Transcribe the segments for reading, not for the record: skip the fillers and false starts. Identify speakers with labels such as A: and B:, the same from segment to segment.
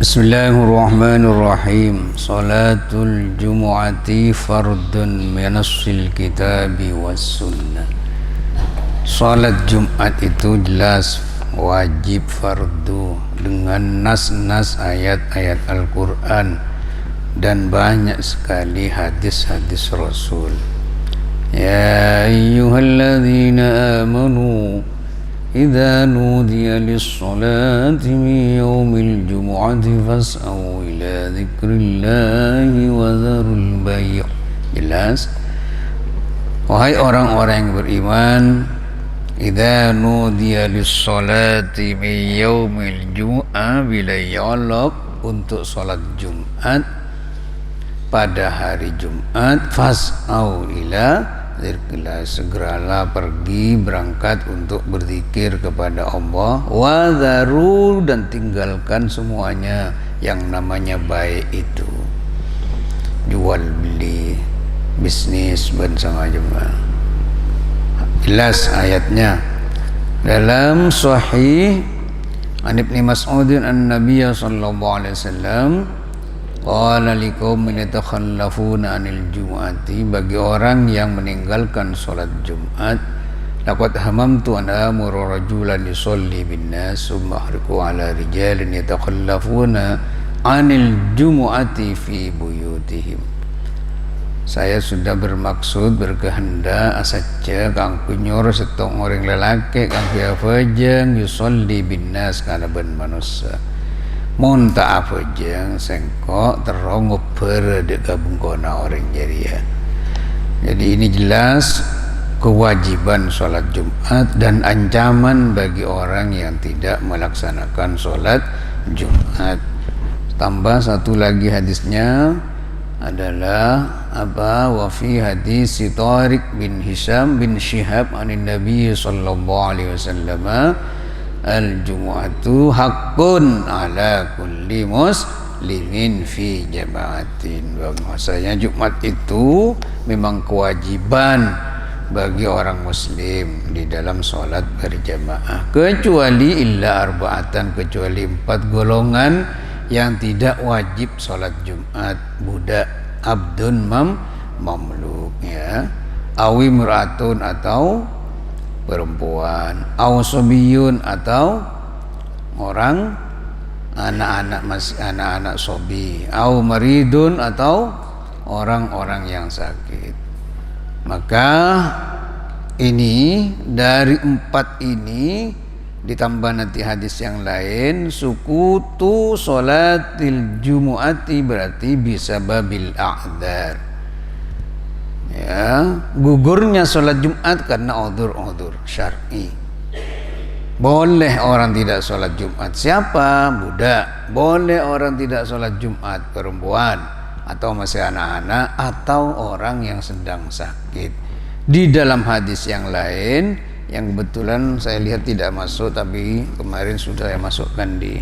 A: Bismillahirrahmanirrahim. Salatul Jumu'ati fardun minassil kitabi was sunnah. Salat Jumat itu jelas wajib fardu dengan nas-nas ayat-ayat Al-Quran dan banyak sekali hadis-hadis Rasul. Ya ayyuhalladzina amanu idza nudiya lis-salati min yaumil jumu'ati fas'au ila dzikrillahi wa dzarul bai'. Jelas, wahai orang-orang yang beriman, idza nudiya lis-salati min yaumil jumu'ah, bila ya'laq untuk salat Jumat pada hari Jumat, fas'au ila dzikrillah, segeralah pergi berangkat untuk berzikir kepada Allah, wa dzaru, dan tinggalkan semuanya yang namanya baik itu, jual beli, bisnis dan semacamnya. Jelas ayatnya dalam Sahih an Ibnu Mas'ud an-Nabiy sallallahu alaihi wasallam qala liqaumin yatakhallafuna 'anil jumu'ati, bagi orang yang meninggalkan salat Jumat, laqad hamamtu an amuru rajulan yusalli bin nas summa ahriqu 'ala rijalin yatakhallafuna 'anil jumu'ati fi buyutihim. Saya sudah bermaksud, berkehendak saja kang kunyor setong orang lelaki kang fajeng yusalli bin nas kana ben manusia monta afajeng sengkok terong berde gabung kona orang jariah. Jadi ini jelas kewajiban sholat Jumat dan ancaman bagi orang yang tidak melaksanakan sholat Jumat. Tambah satu lagi hadisnya adalah apa? Wa fi hadis Tariq bin Hisham bin Shihab anin Nabi sallallahu alaihi wasallam, al-jumu'atu haqqun ala kulli muslimin fi jama'atin. Bahwasanya Jumat itu memang kewajiban bagi orang muslim di dalam sholat berjamaah, kecuali illa arba'atan, kecuali 4 golongan yang tidak wajib sholat Jumat: budak, abdun, mamluk, ya, awi muratun atau perempuan, ausobiyun atau orang anak-anak, masih anak-anak sobi, au maridun atau orang-orang yang sakit. Maka ini dari 4 ini ditambah nanti hadis yang lain, sukutu sholatil jumu'ati, berarti bisa babil a'dzar, ya, gugurnya sholat Jumat karena udzur syar'i. Boleh orang tidak sholat Jumat, siapa? Budak. Boleh orang tidak sholat Jumat, perempuan atau masih anak-anak atau orang yang sedang sakit. Di dalam hadis yang lain yang kebetulan saya lihat tidak masuk, tapi kemarin sudah saya masukkan di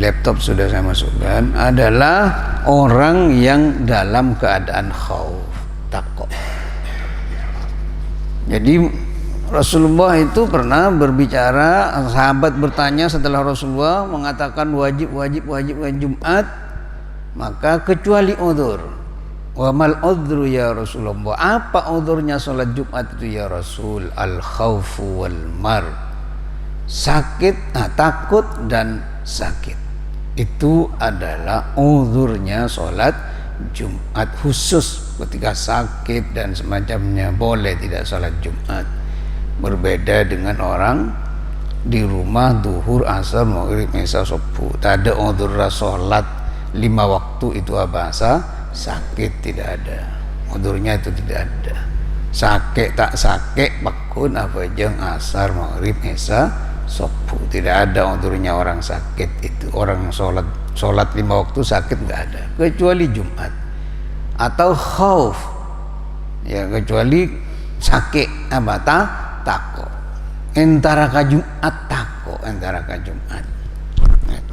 A: laptop, sudah saya masukkan, adalah orang yang dalam keadaan khauf, takut. Jadi Rasulullah itu pernah berbicara, sahabat bertanya setelah Rasulullah mengatakan wajib Jumat, maka kecuali udzur. Wa mal udhru ya Rasulullah, apa udhurnya sholat Jumat itu ya Rasul? Al khaufu wal mar, sakit, takut dan sakit, itu adalah udhurnya sholat Jumat. Khusus ketika sakit dan semacamnya boleh tidak sholat Jumat. Berbeda dengan orang di rumah duhur, asar, maghrib, isya, subuh, tak ada udhur sholat 5 waktu, itu bahasa sakit, tidak ada udhurnya, itu tidak ada. Sakit tak sakit pakun apa jeng asar, maghrib, isya, subuh, tidak ada udhurnya orang sakit itu. Orang sholat 5 waktu sakit nggak ada, kecuali Jumat atau khauf, ya, kecuali sakit apa takut. Entara ka Jumat takut, entara ka Jumat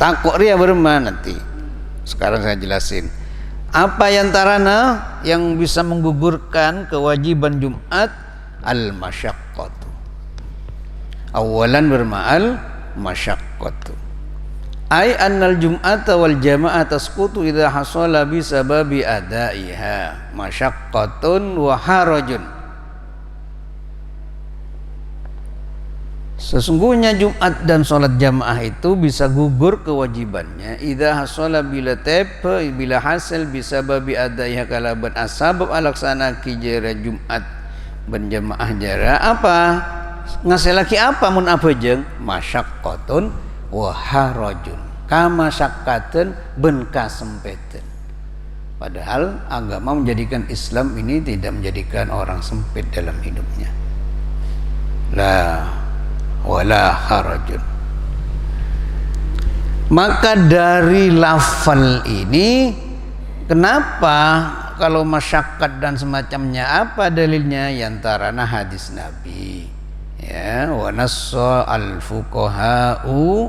A: takut dia bermana nanti. Sekarang saya jelasin apa yang tarana yang bisa menggugurkan kewajiban Jumat. Al-masyaqqatu, awalan berma'al masyaqqatu, Ai annal jum'ata wal jama'ata tasqutu idza hasala bi sababi adaiha masyaqqatun wa harajun. Sesungguhnya Jumat dan sholat jamaah itu bisa gugur kewajibannya idza hasala bila hasil bisa babi adaiha kalaban asbab alaksana ki jara Jumat ban jamaah jara apa ngaselaki apa mun apa jeung masyaqqatun wa harajun kama syakkaten ben kasempetan. Padahal agama menjadikan Islam ini tidak menjadikan orang sempit dalam hidupnya. La wala harajun. Maka dari lafal ini kenapa kalau masyakkat dan semacamnya apa dalilnya? Yantarana hadis Nabi ya wa nassa al fuqaha'u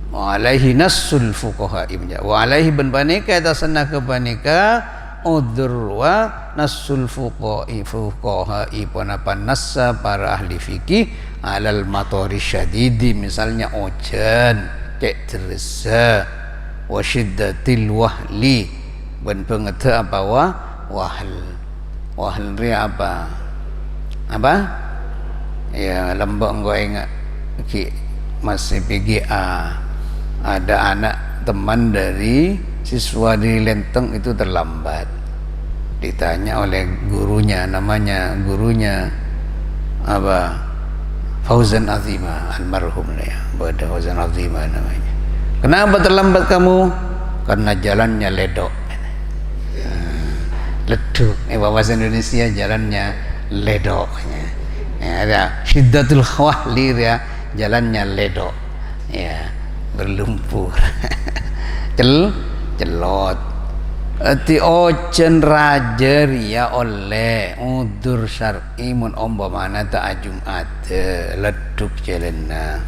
A: wa alaihi nassul fuqaha'i wa alaihi ban banika tasannah ke banika udzur wa nassul fuqaha'i panapan nassa para ahli fikih alal matori syadidi misalnya ojan cek teresa wa syiddatil wahli ban pengete apa wahl ria apa ya lembok engko ingat ki masih PGA ada anak teman dari siswa di Lenteng itu terlambat, ditanya oleh gurunya, gurunya apa Fauzan Azima almarhum ya, Bada Fauzan Azima namanya. Kenapa terlambat kamu? Karena jalannya ledok. Leduk, bahasa Indonesia jalannya ledok. Ya, ada syiddatul khawahli ya, jalannya ledok. Ya, berlumpur. Celot. Ati ojen raja ria oleh udur syar'i mun omba mana tak Jumat leduk jalanna.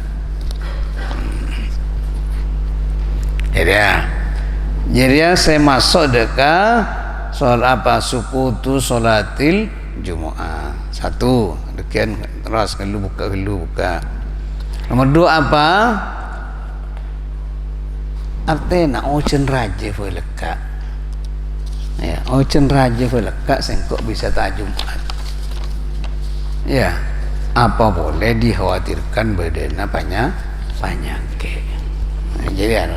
A: Jadi saya masuk deka soal apa sukutu solatil Jumat. Satu, dekian terus buka. Nomor dua apa? Artinya ojen raja veleka. Ya, ojen raja veleka sengkok bisa tak Jumat. Ya, apa boleh dikhawatirkan badannya penyakit. Nah, jadi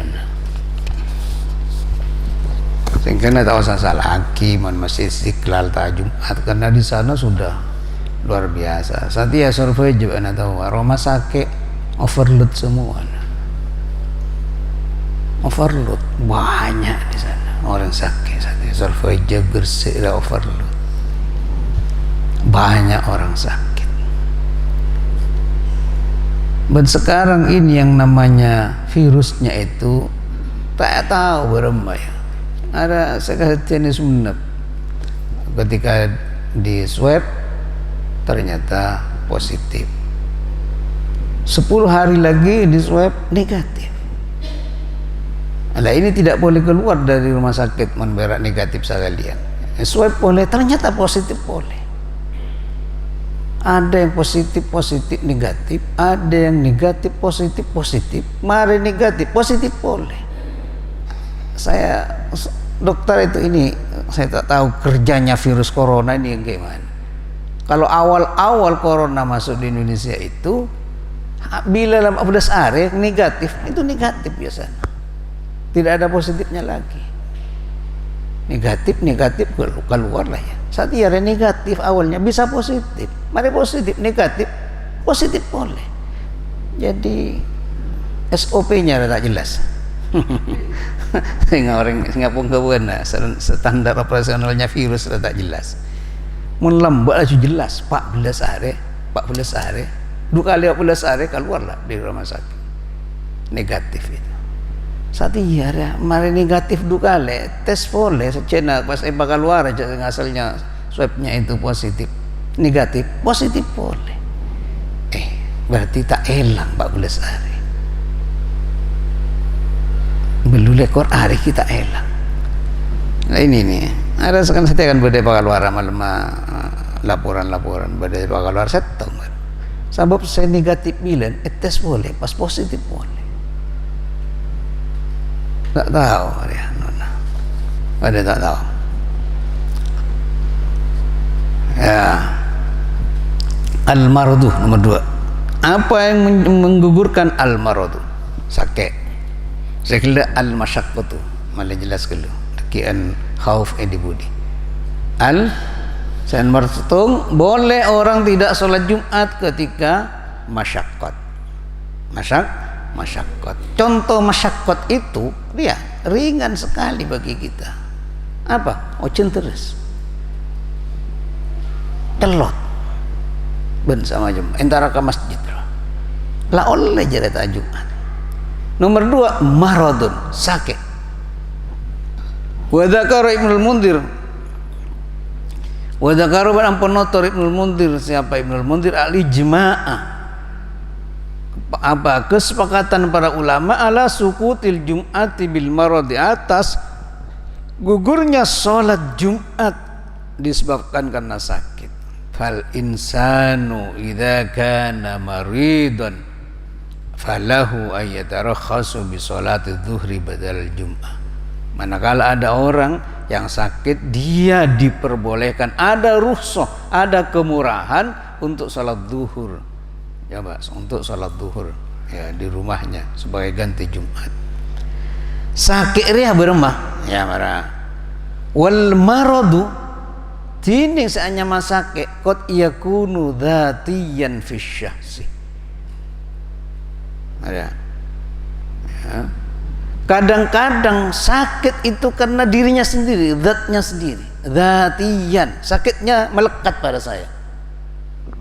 A: sehingga tak usah salah lagi masih Istiqlal tak Jumat karena di sana sudah luar biasa. Saat ya survei juga tahu rumah sakit overload semua. Overload banyak di sana orang sakit. Saat ya survei Gresik lah overload. Banyak orang sakit. Dan sekarang ini yang namanya virusnya itu tak tahu berapa ya. Ada sekalian sunat ketika di swab ternyata positif 10 hari lagi di swab negatif. Nah, ini tidak boleh keluar dari rumah sakit memberak negatif sekalian. Swab boleh, ternyata positif boleh. Ada yang positif negatif, ada yang negatif positif. Mari negatif positif boleh. Saya dokter itu ini saya tak tahu kerjanya virus corona ini gimana. Kalau awal corona masuk di Indonesia itu bila 14 hari negatif, itu negatif biasanya. Tidak ada positifnya lagi. Negatif keluar lah ya. Saat ia negatif awalnya bisa positif. Mari positif negatif positif boleh. Jadi SOP-nya tak jelas. Sehingga orang Singapura standar operasionalnya virus sudah tak jelas. Mun lambat aja jelas 14 hari 2 kali 14 hari keluarlah di rumah sakit negatif itu. Saat iya mari negatif 2 kali tes boleh secena pas bakal keluar aja asalnya swabnya itu positif negatif positif boleh. Berarti tak elang 14 hari. Belum lekor hari kita elang. Nah ini nih ada sekarang saya akan berdaya bakal luar malam laporan berdaya bakal luar saya tahu sebab saya negatif bilang tes boleh pas positif boleh Tak tahu dia. Ada tak tahu. Ya. Al-maradu nomor 2. Apa yang menggugurkan al-maradu? Sakit. Saya kira al-masyaqqatu. Malah jelas dulu. Kian khauf edibudi. Saya mertung boleh orang tidak sholat Jumat ketika masyaqqat. Masyaqqat. Contoh masyaqqat itu dia ringan sekali bagi kita. Apa? Ocen terus. Telot. Ben sama jam. Entara ke masjid. Lah oleh jareta Jumat. Nomor 2 maradun, sakit. Wa dzakara Ibnul Munzir. Wa dzakara ampun notor Ibnul Munzir, siapa Ibnul Munzir al-ijma'ah. Apa kesepakatan para ulama ala sukutil Jum'ati bil marad, di atas gugurnya salat Jumat disebabkan karena sakit. Fal insanu idza kana maridan falahu ayatarakhasu bi sholati dhuhri badal Jum'ah. Manakala ada orang yang sakit, dia diperbolehkan, ada rukhsah, ada kemurahan untuk salat zuhur. Ya Pak, untuk salat zuhur ya di rumahnya sebagai ganti Jumat. Sakit dia beremah ya marah. Wal maradu tini seanya masake qad yakunu dzatiyan fi syahsi. Ada. Ya. Kadang-kadang sakit itu karena dirinya sendiri, zatnya sendiri, dzatiyan. Sakitnya melekat pada saya.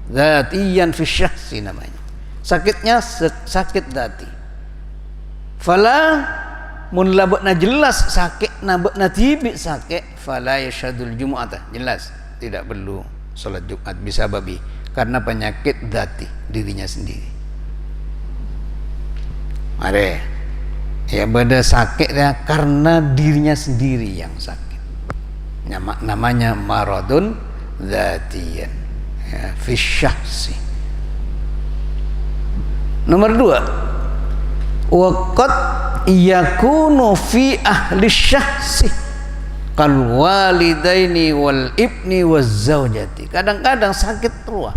A: Dzatiyan fi syahsi namanya. Sakitnya sakit dzati. Fala mun labna jelas sakit nabna tibi sakit fala yashadul jumu'ata, jelas tidak perlu salat Jumat bisa babi karena penyakit dzati dirinya sendiri. Mare ya pada sakit ya karena dirinya sendiri yang sakit. Namanya maradun dzatiyan ya fi syahsi. Nomor 2 waqad yakunu fi ahli syahsi kal walidaini wal ibni waz zaujati. Kadang-kadang sakit ruah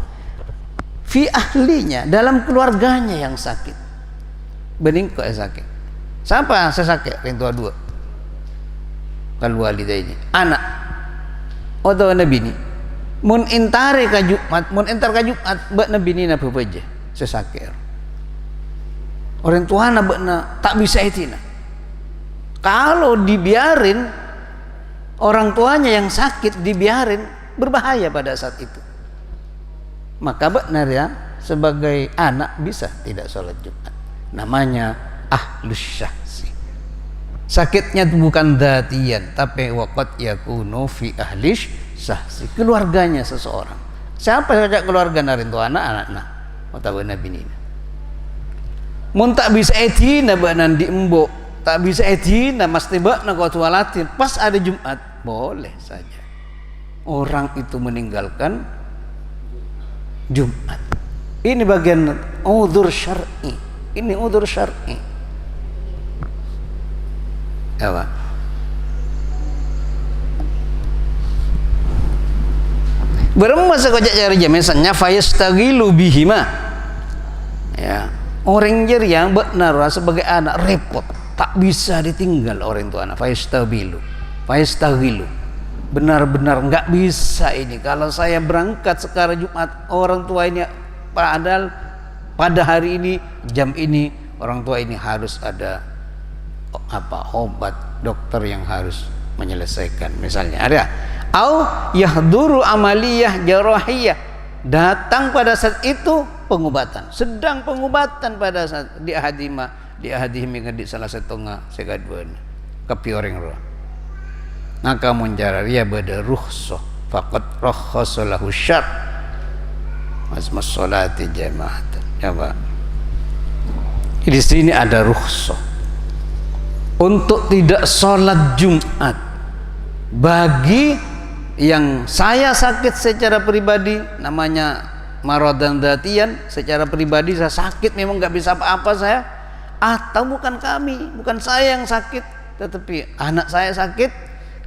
A: fi ahlinya, dalam keluarganya yang sakit. Bening kok sakit. Siapa saya sakit? Yang tua 2 kal walidaini, anak atau nabi ni mun intare ka Jumat, mun entar ka Jumat ba nabi ni na pepeje saya sakit. Orang tua anak tak bisa itina. Kalau dibiarin orang tuanya yang sakit dibiarin, berbahaya pada saat itu. Maka benar ya, sebagai anak bisa tidak sholat Jumat. Namanya ahlus syahsi. Sakitnya bukan dzatiyan, tapi waqad yakunu fi ahlis syahsi, keluarganya seseorang. Siapa saja keluarga narin tu anak nah atau nabi ini. Mun tak bisa etina banan di embok, tak bisa etina mas tiba nak walatin pas ada Jumat boleh saja orang itu meninggalkan Jumat. Ini bagian udzur syar'i. Ini udzur syar'i. Apa? Beremah sekojak cari jam misalnya fayastagilu bihima. Ya. Orang yang benar sebagai anak repot, tak bisa ditinggal orang tua anak. Faistagilu, benar-benar nggak bisa ini. Kalau saya berangkat sekarang Jumat, orang tua ini padahal pada hari ini jam ini orang tua ini harus ada obat dokter yang harus menyelesaikan. Misalnya ada, au yahduru amaliyah jarahiyah, datang pada saat itu pengobatan, sedang pengobatan pada saat di ahadihim ngadi salah setengah segaduan kapioreng roh. Maka menjarar ya bada rukhsah faqad rakhasa lahu syar asma sholati jama'atan. Ya Pak. Di sini ada rukhsah untuk tidak sholat Jumat bagi yang saya sakit secara pribadi, namanya maradan dzatiyan, secara pribadi saya sakit memang nggak bisa apa-apa saya, atau bukan kami, bukan saya yang sakit, Tetapi anak saya sakit,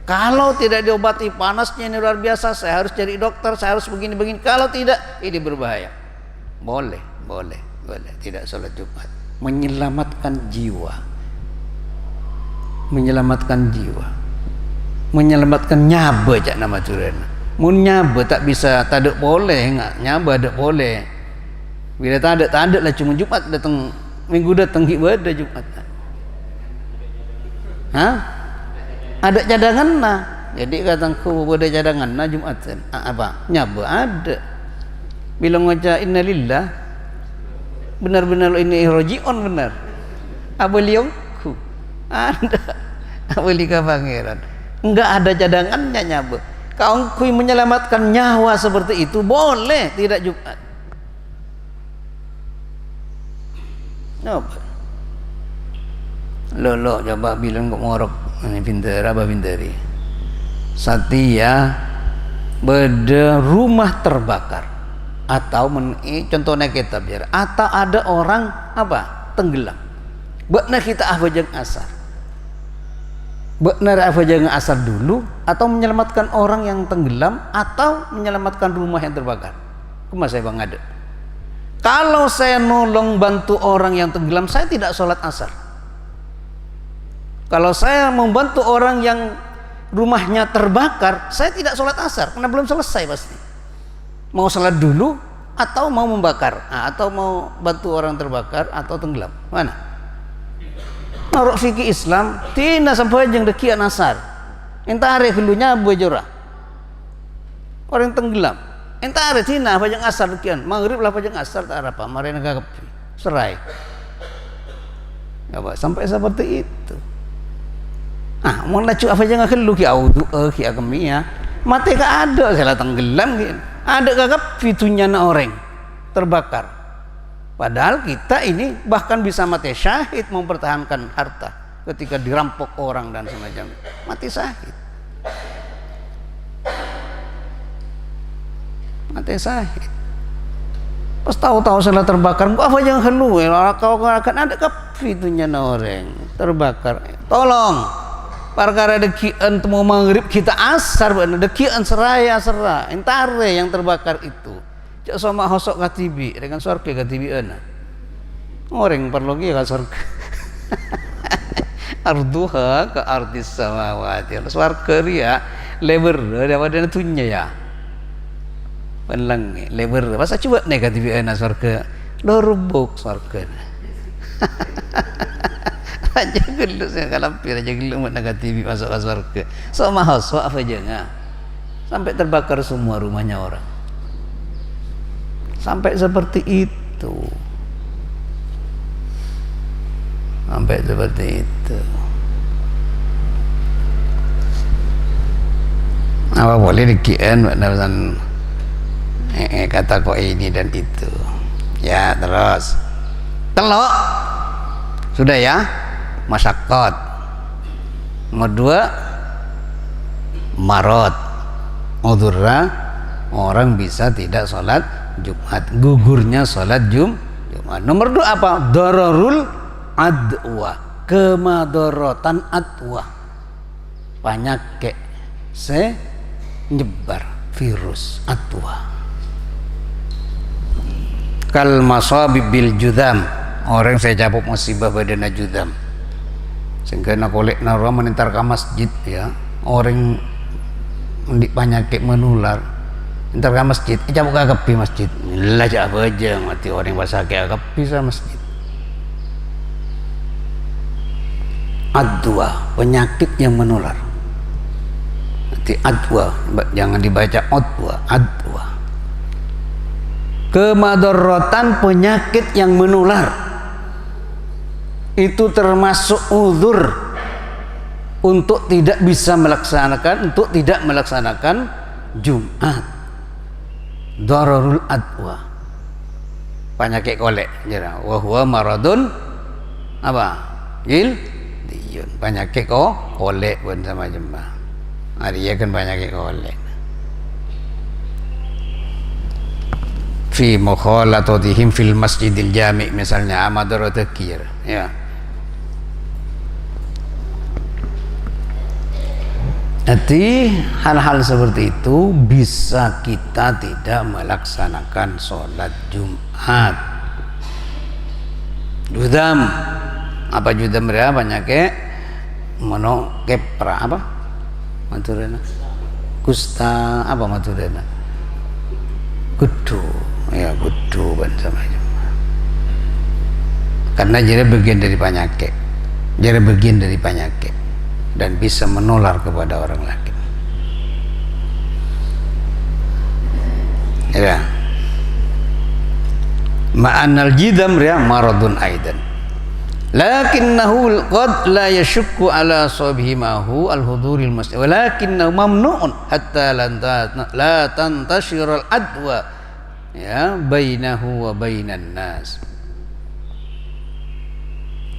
A: kalau tidak diobati, panasnya ini luar biasa, saya harus cari dokter, saya harus begini-begini. Kalau tidak, ini berbahaya. Boleh. Tidak sholat Jumat. Menyelamatkan jiwa. Menyelamatkan nyaba cak nama turena. Mun nyaba tak bisa, tak ada boleh enggak. Nyaba tak boleh. Bila tak ada lah, cuma Jumat datang, minggu datang ibadah Jumat. Ada cadangan nah. Jadi katangku ada cadangan nah Jumatan. Apa? Nyaba ada. Bilang ngaca innalillah. Benar-benar ini rojion benar. Abeliongku. Ada. Abelika pangeran. Enggak ada cadangannya nyaba. Kau kui menyelamatkan nyawa seperti itu boleh tidak Jumat. Apa? Lo coba bilang kok ngorok. Ini pintar apa pintari? Satya beda rumah terbakar atau contohnya kita biar atau ada orang apa tenggelam. Benar kita afajang asar. Benar afajang asar dulu atau menyelamatkan orang yang tenggelam atau menyelamatkan rumah yang terbakar. Kemana saya bang ada? Kalau saya nolong bantu orang yang tenggelam, saya tidak sholat asar. Kalau saya membantu orang yang rumahnya terbakar, saya tidak sholat asar karena belum selesai pasti. Mau sholat dulu atau mau membakar, atau mau bantu orang terbakar atau tenggelam. Mana? Menurut fikih Islam, tina sampai yang dekian asar. Entare kelunya bojora. Orang tenggelam. Entare tina apa yang asar dekian. Maghrib lah apa yang asar tak apa. Mari negara serai. Apa sampai seperti itu. Mau lacu apa jangan kelu ki audu ki agemia mati ka ada salah tenggelam ki ada kakap fitunya na orang terbakar padahal kita ini bahkan bisa mati syahid mempertahankan harta ketika dirampok orang dan semacam mati syahid pas tahu-tahu salah terbakar apa jangan kelu kau akan ada kap fitunya na orang terbakar tolong perkara dekian mau maghrib kita asar bener dekian seraya entare yang terbakar itu cak sama hosok katibi dengan surga katibi ana orang perlogi ka surga arduha ka ardis samawati surga ria lebar daripada tunya ya penlang lebar masa coba negatif ana surga lo rubuk surga aja gelu saya kalampir aja gelu negatif masuk ke surga sama hosok apa jangan sampai terbakar semua rumahnya orang sampai seperti itu apa boleh dikian dan kata kok ini dan itu ya terus telok sudah ya masyakot nomor 2 marot udhurra orang bisa tidak sholat Jumat gugurnya sholat Jumat nomor 2 apa dararul adwa kemadorotan adwa penyakit nyebar virus adwa kal masabib bil judam orang saya capuk musibah badana judam sehingga nak kolek narwa menentar ke masjid ya orang mendik penyakit menular entar ke masjid capuk ke kepi masjid lah cak aja mati orang pasake ke kepi sa masjid adwa penyakit yang menular nanti adwa jangan dibaca adwa kemadorotan penyakit yang menular itu termasuk uzur untuk tidak tidak melaksanakan Jumat dararul adwa penyakit kolek wa huwa maradun apa diyun penyakit kolek pun sama jemaah dia kan penyakit kolek fi mukhalatatihim fil masjidil jami' misalnya amadarat kir ya Jadi hal-hal seperti itu bisa kita tidak melaksanakan sholat Jumat. Judam, apa judam ya banyak mono kepra apa maturena kusta apa maturena kudu ya kudu sama karena jadi bagian dari penyakit dan bisa menular kepada orang lain ya. Ma'anal jidam ya maradun aidan lakinnahu qad la yashukku ala sahibihi mahu al-huduril masjid walakinnahu mamnu'un hatta la tantashira al-adwa ya bainahu wa bainan nas.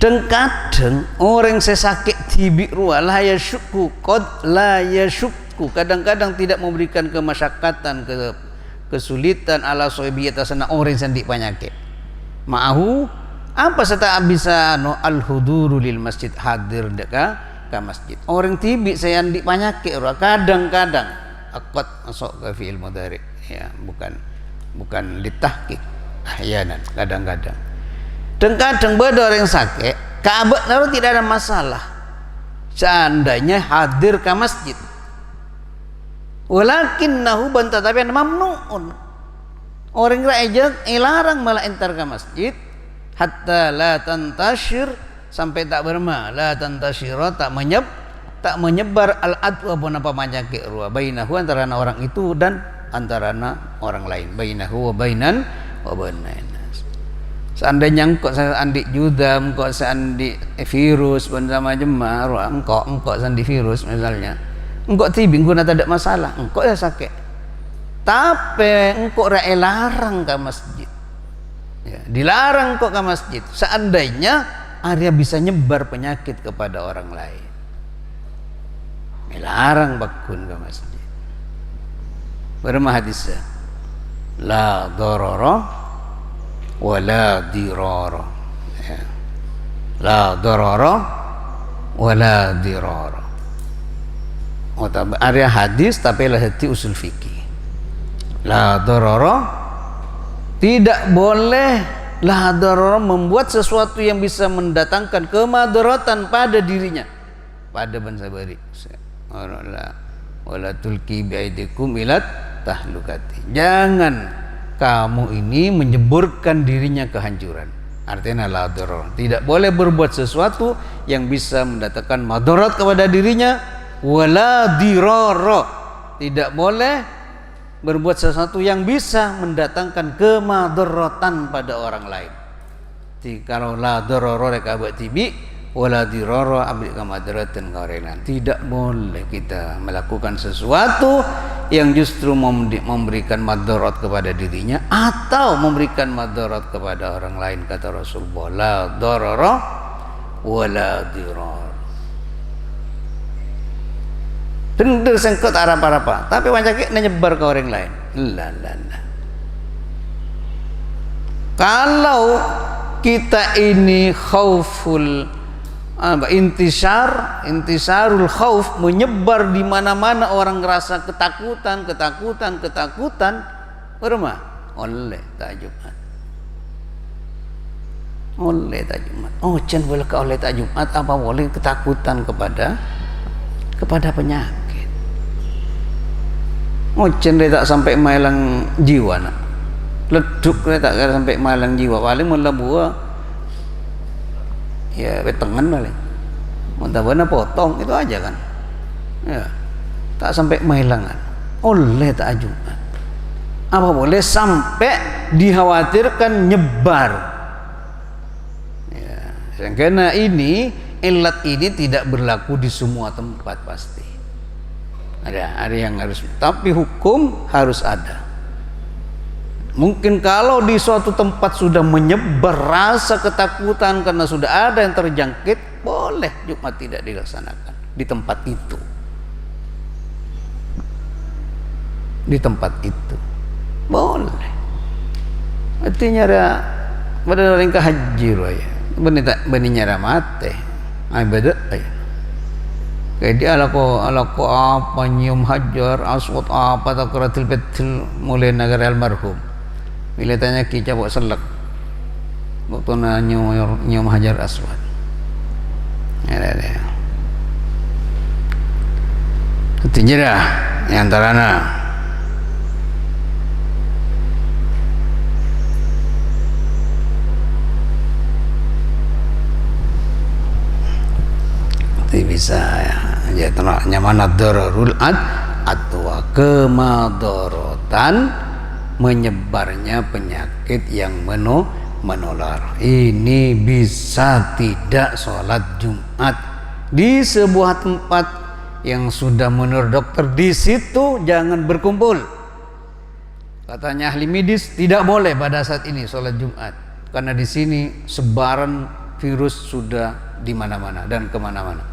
A: Dan kadang orang sesakit TB ruwa la yashukku qad la yashukku kadang-kadang tidak memberikan kemasyakatan kesulitan ala sahibihi atas orang yang penyakit ma'ahu apa serta bisa al-huduru lil masjid hadir deka ke masjid orang tibi saya andi penyakit kadang-kadang akad masuk ke fi'il mudhari ya bukan ditahqiq ahyanan kadang-kadang dan kadang beda orang sakit kaabah lalu tidak ada masalah seandainya hadir ke masjid walakinnahu banta tapi mamnuun orang raja ilarang malah entar ke masjid hatta la tantashir sampai tak berma la tantashira tak menyebar al-adwa pun apa penyakit ruwa bainahu antara orang itu dan antara orang lain bainahu wa bainan nas. Seandainya engkau seandi judam engkau seandi virus pun sama jemaah ruwa engkau seandi virus misalnya engkau tibi engkau tak ada masalah engkau ya sakit tapi engkau larang ke masjid ya, dilarang kok ke masjid seandainya area bisa nyebar penyakit kepada orang lain dilarang bakun ke masjid bermah hadisnya la darara wala dirara ya. La darara wala dirara area hadis tapi lahati usul fikih la darara tidak boleh la darara membuat sesuatu yang bisa mendatangkan kemadaratan pada dirinya pada bangsa bari wala tulki biaidikum ilat tahlukati jangan kamu ini menyeburkan dirinya kehancuran artinya la darara tidak boleh berbuat sesuatu yang bisa mendatangkan madarat kepada dirinya wala dirara tidak boleh berbuat sesuatu yang bisa mendatangkan kemadaratan pada orang lain. Jadi kalau la darara rek abad tibi wala dirara abdi kamadaratan karenan tidak boleh kita melakukan sesuatu yang justru memberikan madarat kepada dirinya atau memberikan madarat kepada orang lain kata Rasulullah la darara wala dirara. Bener sengkut apa tapi penyakit nyebar ke orang lain la. Kalau kita ini khauful intisarul khauf menyebar di mana-mana orang ngerasa ketakutan bermah oleh tak Jumat cen boleh ke oleh tak Jumat apa boleh ketakutan kepada penyakit cen tak sampai mailang jiwa nak leduk tak sampai mailang jiwa paling mula buah ya petengan paling muntah potong itu aja kan ya tak sampai mailangan oleh tak Jumat apa boleh sampai dikhawatirkan nyebar ya karena ini ilat ini tidak berlaku di semua tempat pasti ada yang harus tapi hukum harus ada. Mungkin kalau di suatu tempat sudah menyebar rasa ketakutan karena sudah ada yang terjangkit boleh Jumat tidak dilaksanakan di tempat itu boleh artinya ada pada orang ke haji ya benih nyara mate ibadah ya kayak dia alako apa nyium hajar aswad apa takratil betul mulai negara almarhum bila tanya kita buat selak waktu nyium hajar aswad ada itu jerah yang antarana itu bisa ya nyaman ad-dararul atwa kemadorotan menyebarnya penyakit yang menular. Ini bisa tidak sholat Jumat di sebuah tempat yang sudah menurut dokter di situ jangan berkumpul. Katanya ahli medis tidak boleh pada saat ini sholat Jumat karena di sini sebaran virus sudah di mana-mana dan kemana-mana.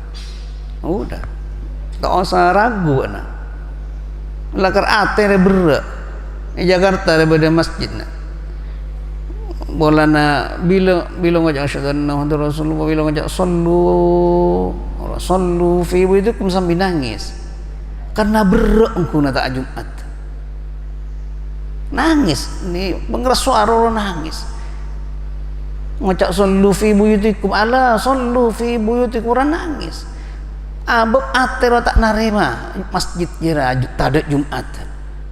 A: Udah, tak usah ragu nah. Lakar ate berak di Jakarta daripada masjid nah. Bolana bila ngajak asyhadu anna Muhammadar Rasulullah bila ngajak sallu fi itu sambil nangis karena berak engkau nak tak Jumat nangis ni mengeras suara orang nangis ngajak sallu fi buyutikum ala sallu fi buyutikum orang nangis abab atero tak narima masjid kira tak ada Jumat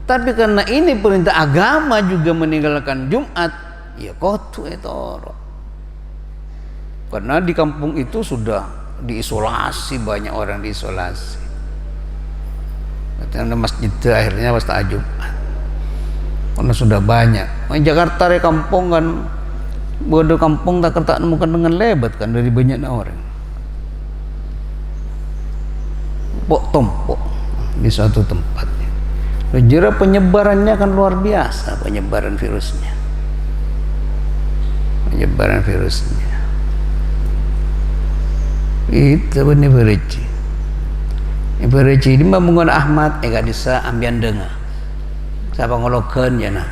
A: tapi karena ini perintah agama juga meninggalkan Jumat ya kotu etoro karena di kampung itu sudah diisolasi banyak orang diisolasi karena masjid akhirnya pas tak Jumat karena sudah banyak di Jakarta di kampung kan bodoh kampung tak kertak nemukan dengan lebat kan dari banyak orang tompok di suatu tempatnya. Jera penyebarannya kan luar biasa penyebaran virusnya. Itu benih bereci. Bereci ini membangun Ahmad gak bisa ambian dengar. Siapa ngolokan ya nah.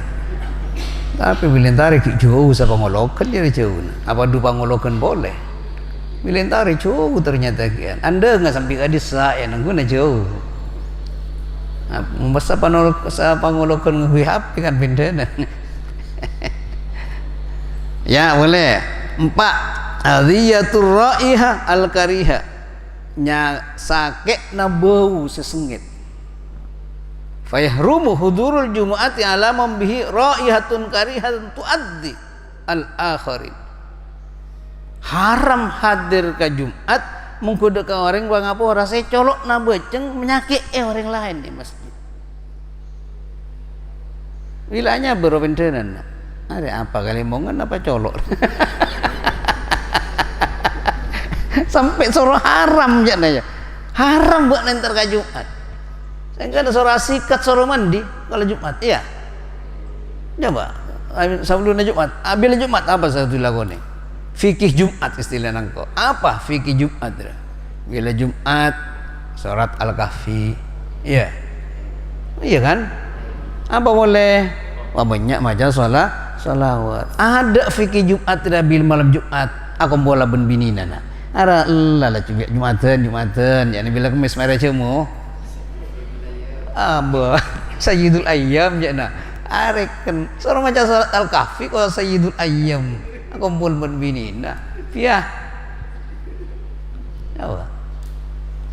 A: Tapi bilin tarik jauh siapa ngolokan jadi jauh. Apa dupa ngolokan boleh? Milentari jauh ternyata kian. Anda nggak sampai ke desa ya nunggu na jauh. Masa pangolokan ngui HP kan pindah. Ya boleh. 4 adhiyatur raiha al-kariha nya sakit na bau sesengit. Fayahrumu hudurul jumu'ati ala man bihi raihatun karihatun tuaddi al-akharin. Haram hadir ke Jumat mengkuda ke orang bang apa rasa colok na beceng menyakit orang lain di masjid. Wilanya berobentenan. Ada apa kali mongan apa colok? Sampai suruh haram ya naya. Haram buat nanti ke Jumat. Saya kan ada suruh sikat suruh mandi kalau Jumat iya. Coba sebelum Jumat, bila Jumat apa satu lagu ni? Fikih Jumat istilah nangko. Apa fikih Jumat? Bila Jumat surat Al-Kahfi. Iya. Iya kan? Apa boleh? Wah banyak macam salawat. Ada fikih Jumat tidak bil malam Jumat. Aku bola ben bini nana. Ara lala cubia Jumatan. Yani bila kemis merah cemu. Abah Sayyidul Ayyam jana. Areken. Seorang macam surat Al-Kahfi kalau Sayyidul Ayyam. Kumpul berbinina ya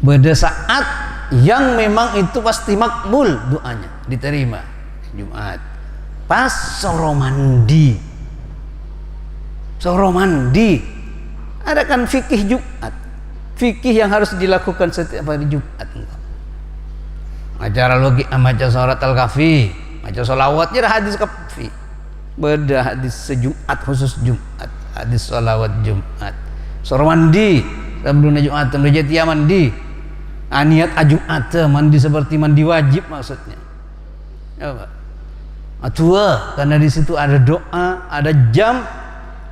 A: pada saat yang memang itu pasti makbul doanya diterima Jumat pas soro mandi ada kan fikih Jumat fikih yang harus dilakukan setiap hari Jumat acara logi maca surat Al-Kahfi maca sholawatnya hadis Kahfi beda hadis sejumat khusus Jumat hadis salawat Jumat suruh mandi sebelum Jumat menjadi mandi niat Jumat mandi seperti mandi wajib maksudnya apa atua karena di situ ada doa ada jam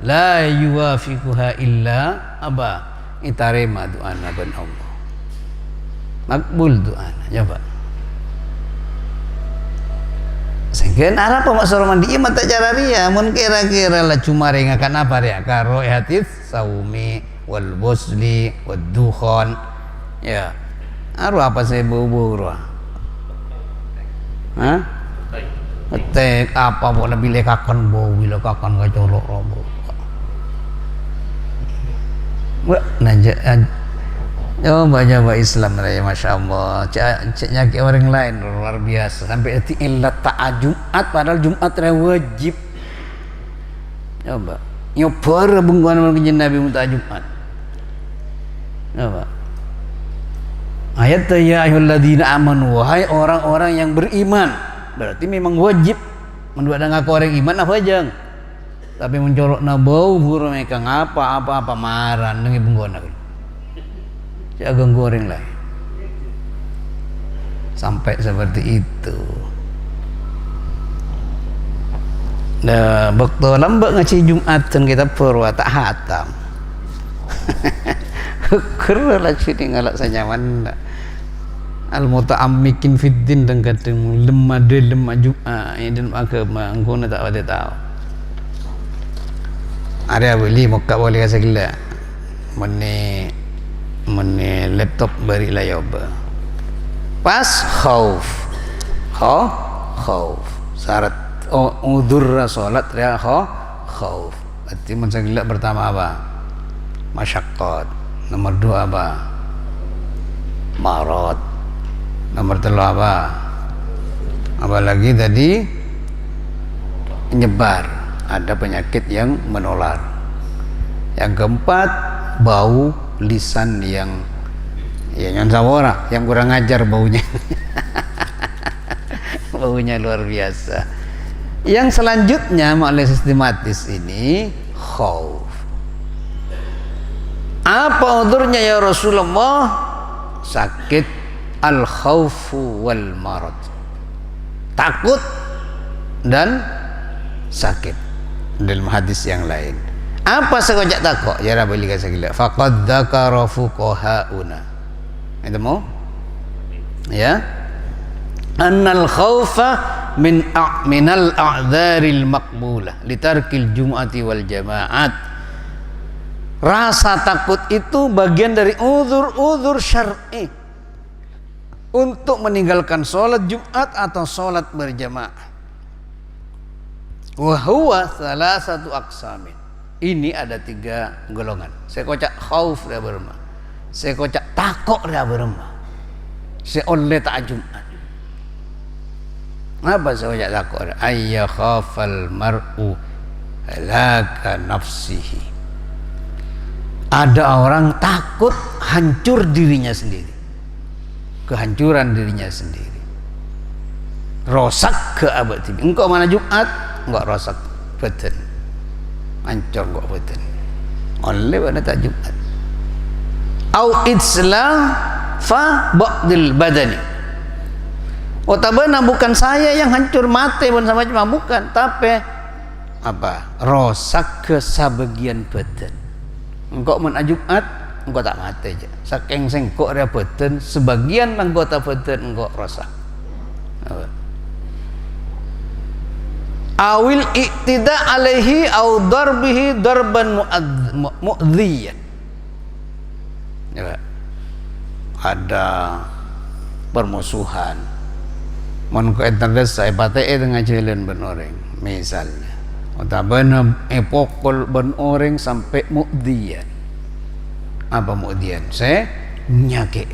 A: la yuwafiquha illa apa itarema doana ban Allah makbul doana coba sehingga arah pemasar mandi mata cara ria mun kira-kira lah cuma ringakan apa ria karo hadis saumi wal busli wad dukhon ya Aru apa saya bau-bau ruah? Hah? Tek apa boleh bila kakan bau bila kakan gak colok robo. Wah, coba Islam raya, masya Allah. Cek nyaki orang lain luar biasa sampai eti ilat tak Jumat padahal Jumat raya wajib. Coba nyobar bungkuan dengan Nabi muta Jumat. Coba ayat ya ayyuhalladzina amanu, wahai orang-orang yang beriman, berarti memang wajib menduak dengan orang iman apa aja. Tapi mencolok na bau buru mereka ngapa apa maran dengan bungkuan Nabi. Jangan goreng lah sampai seperti itu. Nah, waktu lambat ngaji Jumatan kita perwa tak hatam. Kerala sini ngalak senyaman. Al-muta'ammikin fiddin dan kadang lemah Jumat ini agama engkau tak ada tahu. Ada beli muka boleh kasih gila. Mene laptop beri layar pas khauf syarat udur salat ya khauf berarti mensagila pertama apa masyaqqat, nomor 2 apa marad, nomor 3 apa lagi tadi nyebar, ada penyakit yang menular, yang keempat bau lisan yang nyon sawora yang kurang ajar baunya. Baunya luar biasa. Yang selanjutnya makna sistematis ini khauf. Apa udurnya ya Rasulullah? Sakit al khaufu wal marad, takut dan sakit. Dalam hadis yang lain apa sekojak takut ya Rabbi lihat segala faqad dzakara fuqahauna itu mau ya annal khaufa minal a'dzaril maqbulah litarkil jum'ati wal jamaat. Rasa takut itu bagian dari uzur syar'i untuk meninggalkan sholat Jumat atau sholat berjamaah. Wa huwa salasatu aqsamin. Ini ada 3 golongan. Saya kocak khauf dia berema. Saya kocak takut dia berema. Saya oleh tak Jumat. Apa saya kocak takut? Ayya khafal mar'u halaka nafsihi. Ada orang takut hancur dirinya sendiri. Kehancuran dirinya sendiri. Rosak ke abad tibi. Engkau mana Jumat? Enggak rosak badan. Hancur kok badan oleh pada tak Jumat. Au itsla fa ba'dil badani. Otabana bukan saya yang hancur mati pun sama cuma bukan, tapi apa? Rosak ke sebagian badan. Engkau men Jumat engkau tak mati aja. Saking sengkok dia badan, sebagian anggota badan engkau rosak. Apa? Awil iktida alaihi au darbihi darban mu'dhiyan. Ya, ada permusuhan. Mun ko internet saya patee dengan jalan ben orang misalnya. Utabana epokol ben orang sampai mu'dhiyan. Apa mu'dhiyan? Saya nyake.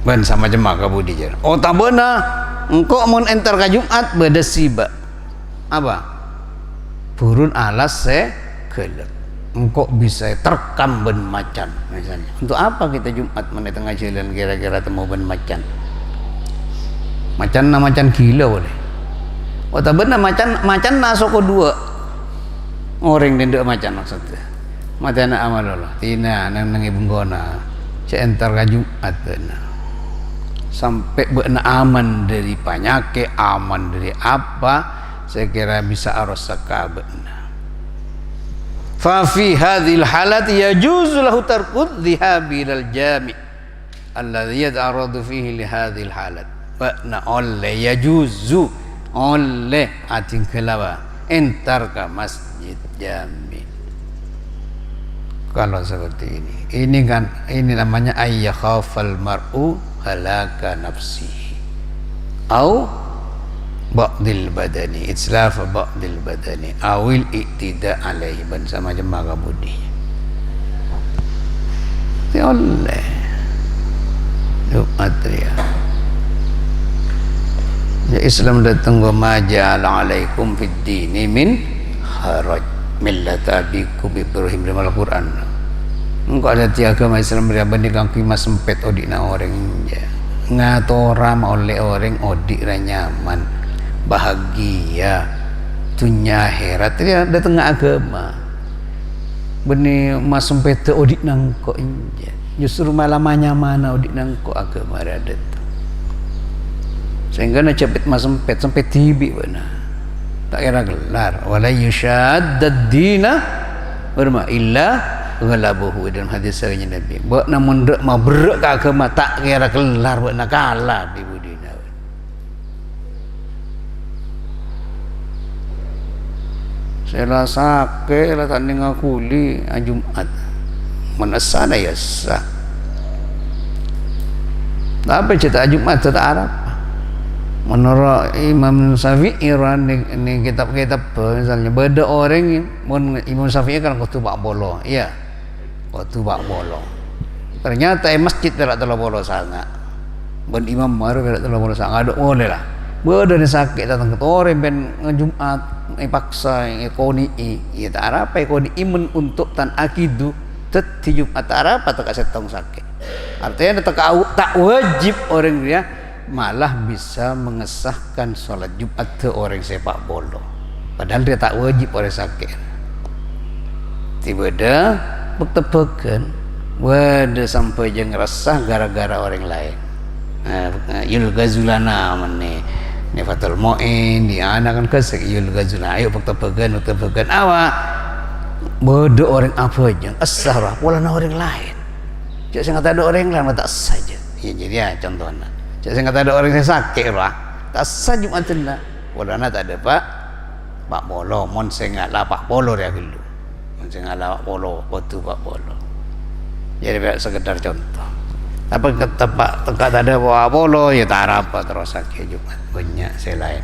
A: Ben sama jemaah kabudi jar. Utabana engkau mun enter ke Jumat bedesiba apa burun alas gelap engkau bisa terkam ben macan misalnya. Untuk apa kita Jumat mana tengah jalan kira-kira temu ben macan gila boleh wata benar macan nasoko 2 orang dendek macan maksudnya mata anak amal Allah tina nang ibunggona cek enter ke Jumat benar sampai benar aman dari penyakit, aman dari apa, saya kira bisa arosaka benar. Fa fi hadhil halat yajuzu lahu tarkud dhihabi ilal jami' alladhi yata'arradu fihi li hadhil halat. Benar oleh yajuzu oleh ating kelawa entar ke masjid jami. kalau seperti ini kan ini namanya ayyakhafal mar'u halaka nafsihi au ba'dil badani itlaf ba'dil badani awil iktida alaihi ban sama jemaah budi ya Allah Jumat ya Islam datang wa ma ja'ala alaikum fid dini min haraj millata abikum Ibrahim dalam Al-Quran. Engkau ada ti agama Islam berbanding kimas sempet odina orang ya. Ngatora oleh orang odik ra nyaman bahagia dunia akhirat ya datang agama benih mas sempet odik nang kok inja justru malah mana odik nang kok agama ada sehingga na cepet mas sempet tibi benar tak kira gelar wala yushaddad dina berma illa ghalabuhu dalam hadis sahihnya Nabi buat namun dak mau berak ke agama tak kira gelar buat nak kalah di budina saya rasa ke lah tanding akuli Jumat menasana ya sah tapi cerita Jumat cerita Arab menurut Imam Syafi'i ini kitab-kitab misalnya beda orang Imam Syafi'i kan khutbah bolo iya khutbah bolo ternyata masjid tidak terlalu bolo sangat ben imam baru tidak terlalu bolo sangat ada boleh lah beda ni sakit datang ke orang ben Jumat paksa ikoni iya tak apa ikoni imun untuk tan akidu teti Jumat tak apa tak setong sakit artinya tak wajib orang dia malah bisa mengesahkan sholat Jumat ke orang sepak bola padahal dia tak wajib orang sakit tiba-tiba bertebakan wadah sampai jeng resah gara-gara orang lain yul gazulana mene ni fatul mu'in di anak kan kesek yul gazulana ayo bertebakan awak bodoh orang apa jeng asah lah pola orang lain jadi saya kata ada orang lain tak saja ya jadi ya contohnya saya kata ada orang yang sakit lah tak sah Jumat lah walana tak ada pak polo mon saya ngalah pak polo dia dulu mon saya ngalah pak polo waktu pak polo jadi sekedar contoh apa kata pak tak ada pak polo ya tak apa terus sakit Jumat banyak saya lain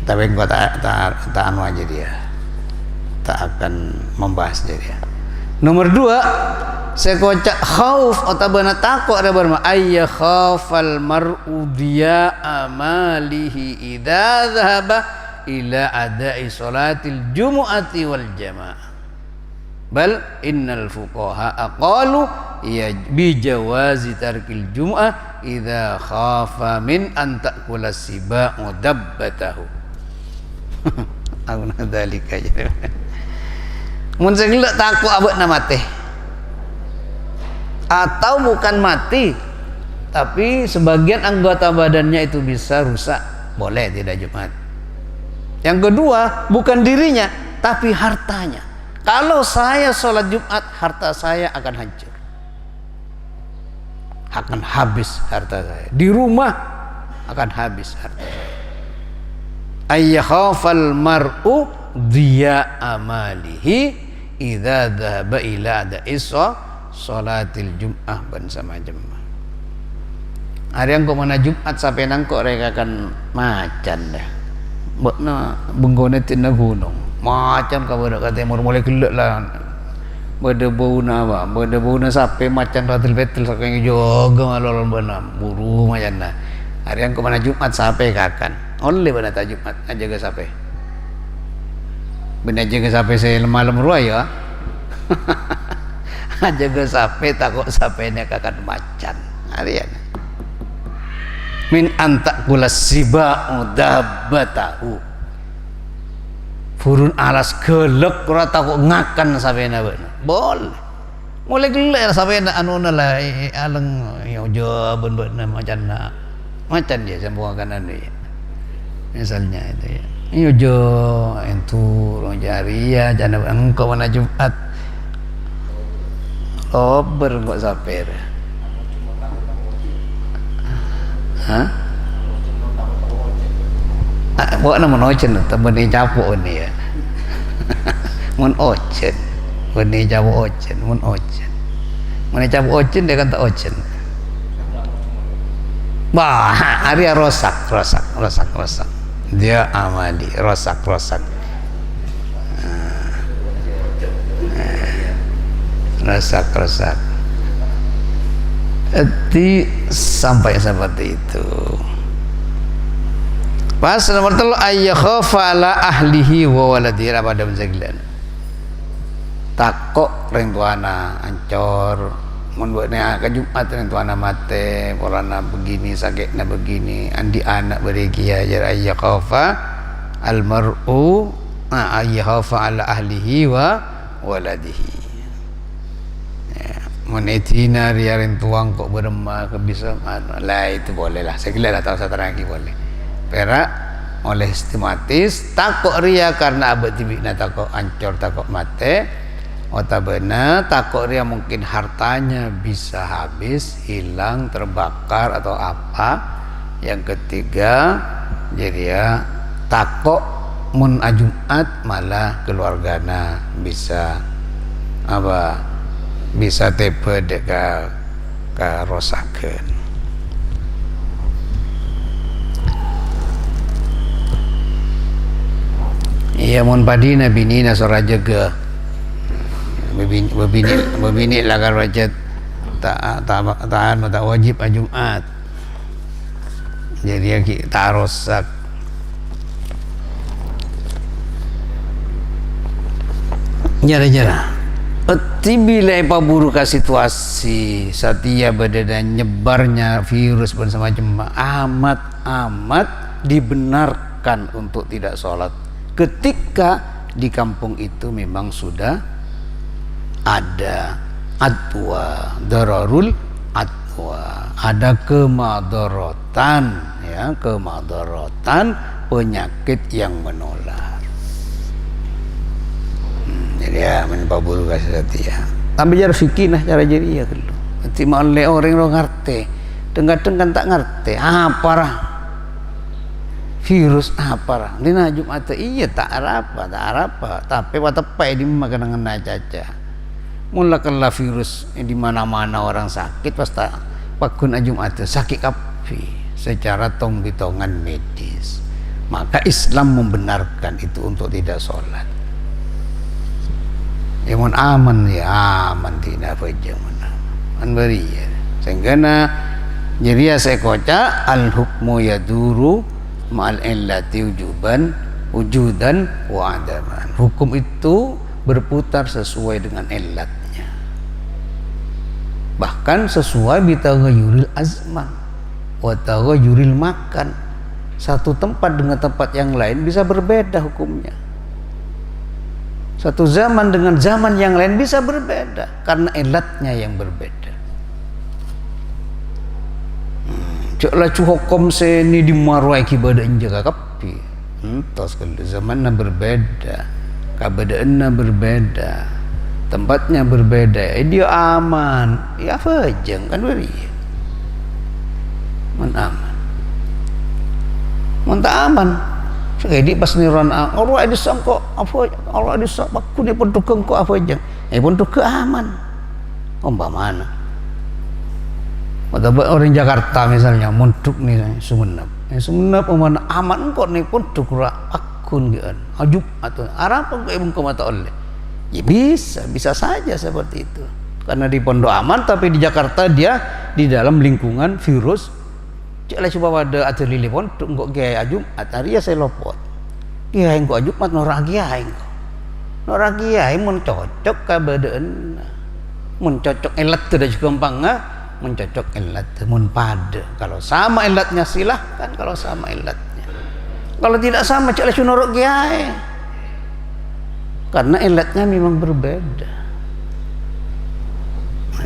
A: tapi engkau tak anu aja dia tak akan membahas dia nomor 2 saya kocak khauf atau benar takut ada berma ayya khafal mar'u diya amalihi idza dhahaba ila ada'i salatil jumu'ati wal jamaah bal innal fuqaha aqalu ya bi jawazi tarkil jumu'ah idza khafa min an ta'kula siba'u dabbatahu aku nadalika jadi mun segelak takut abad na mati atau bukan mati tapi sebagian anggota badannya itu bisa rusak boleh tidak Jumat. Yang kedua bukan dirinya tapi hartanya, kalau saya sholat Jumat harta saya akan hancur, akan habis harta saya di rumah akan habis harta saya. Ayyakhafal mar'u diya amalihi idza dhahaba ila da'isa salatil jum'ah ban sama jemaah. Ada yang kok mana Jumat sampai nangkok mereka akan macan dah. Bakna benggone tina gunung. Macan ka bedak kata mulai gelek lah. Beda bau na ba, beda bau na sampai macan ratil betul saking joga malolon benam buru macan dah. Ada yang kok mana Jumat sampai kakan. Oleh bana ta Jumat aja ke sampai. Benar jaga sampai saya malam ruai ya. Jaga sampai takut sampai ni akan macan harian min antak kula siba'u dabbatahu furun alas gelek ora takut ngakan sampai na boleh mulai gelek sampai na anu na lah aleng yo jaban beuna macan dia sambungan anu ya misalnya itu ya yo jo entu jariya jana engkau mana Jumat kok sampai hah? Buat nama nocen temen ini capuk ni ya. Mun ocen Wani cabu ocen, mun ocen. Mun cabu ocen dia kan tak ocen. Bah, hari rosak. Dia amali rosak. Rosak. Jadi sampai seperti itu. Pas nomor 3 ayyakhafa ala ahlihi wa waladihi pada menjagilan. Takok ring tuana ancor mun buatnya ke Jumat ring tuana mate polana begini sakitna begini andi anak beregi ajar ayyakhafa almar'u ayyakhafa ala ahlihi wa waladihi. Monetina riarin tuang kok beremah ke bisa lah itu boleh lah saya kira lah tahu saya lagi boleh perak oleh sistematis takut ria karena abad tibikna takut ancor takut mate otabena takut ria mungkin hartanya bisa habis hilang terbakar atau apa. Yang ketiga jadi ya takut mun ajumat malah keluargana bisa apa bisa tepe deka rosakeun. Iya mun padina binina soraja ge bebini lagar raja tahan tak wajib Jumat. Jadi ya kita rosak. Jara-jara bila paburuka situasi satia badana nyebarnya virus dan semacam amat dibenarkan untuk tidak sholat ketika di kampung itu memang sudah ada adwa dararul adwa, ada kemadorotan ya, kemadorotan penyakit yang menular. Jadi ya menpabulu kasih setia. Tapi jar fikih nah cara jadi ya kalau. Nanti oleh orang lo ngerti, kadang-kadang tak ngerti. Apa rah? Virus apa rah? Dina Jumat iya tak apa. Tapi watepai di makanan caca. Mulakanlah virus di mana-mana orang sakit pasti pakun Jumat sakit kapi secara tong-bitongan medis. Maka Islam membenarkan itu untuk tidak sholat. Ya mun aman ya aman tidak apa man beri ya sehingga jadi ya saya koca al hukmu yaduru ma'al illati wujudan wa adaman. Hukum itu berputar sesuai dengan illatnya, bahkan sesuai bitaghayyuril azman wa taghayyuril makan. Satu tempat dengan tempat yang lain bisa berbeda hukumnya. Satu zaman dengan zaman yang lain bisa berbeda karena ilatnya yang berbeda. Caklah hukum seni di marwai kibada injaga kapi. Tos kalau zamannya berbeda, keadaannya berbeda, tempatnya berbeda. Dia aman, ya fajang kan beri. Man aman, man tak aman. Jadi pas niran Allah disangka apa Allah disangka aku ni pun tukang ko apa aja pun tukang aman umpamana orang Jakarta misalnya muntuk nih Sumenep umpamana aman kok ni pun tukura akun gitu ajub atau arapa kok ibung mata oleh ya bisa saja seperti itu karena di pondok aman tapi di Jakarta dia di dalam lingkungan virus. Caklah coba pada atur lili pun enggak gaya ajum atari ya saya lopot. Kiai engko ajum mat norak kiai engko. Norak kiai mun cocok ka badan. Mun cocok elat teh gampang mun cocok elat mun pada. Kalau sama elatnya silahkan kalau sama elatnya. Kalau tidak sama caklah norok kiai. Karena elatnya memang berbeda.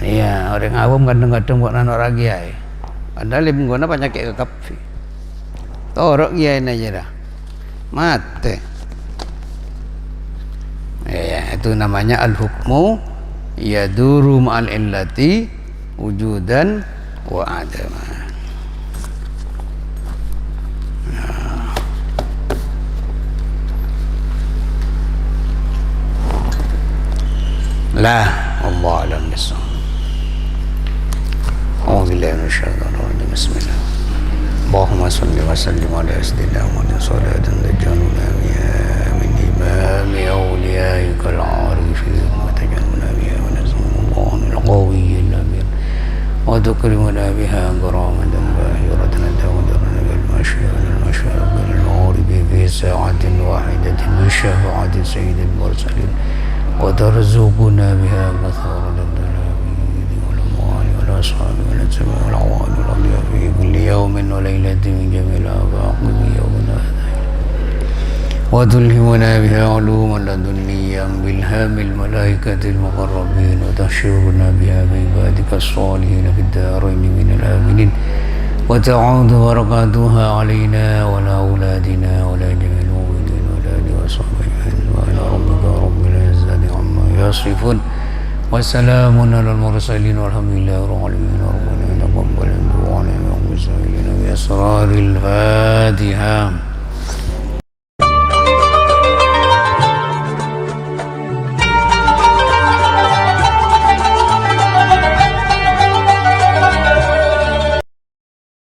A: Iya, orang awam kadang-kadang buat norak kiai. Padahal ibu guna penyakit kekapi. Torok ya ini aja dah. Mate. Ya, itu namanya al-hukmu yaduru ma'al illati wujudan wa adaman. lah Allah alam bisawab. A'udzubillahi minasyaitonir rajim. Bismillah. Allahumma shalli wa sallim ala sayyidina Muhammadin salatan taj'aluna biha min imami awliyaika al-arifin wa taj'aluna biha min azmul al-qawiyyin amin wa tukrimuna biha karamatan bahiratan tawaddarna bil masyaa'ir al-ghurib fi sa'atin wahidatin bi syafa'ati sayyidil mursalin wa tarzuquna biha kathran والأصحاب والأتباع والعوان والأضياء في كل يوم وليلة من جميع الآفاق من يومنا هذا وتلهمنا بها علوما لدنيا بالهام الملائكة المقربين وتحشرنا بها بعبادك الصالحين في الدارين من الآمنين وتعود بركاتها علينا وعلى أولادنا ولا جميع المؤمنين ولا آله وصحبه أجمعين ربك رب العزة عما يصفون والسلام على المرسلين والحمد لله رب العالمين. ربنا تقبل دعاءنا وسائلنا بأسرار الفاتحة.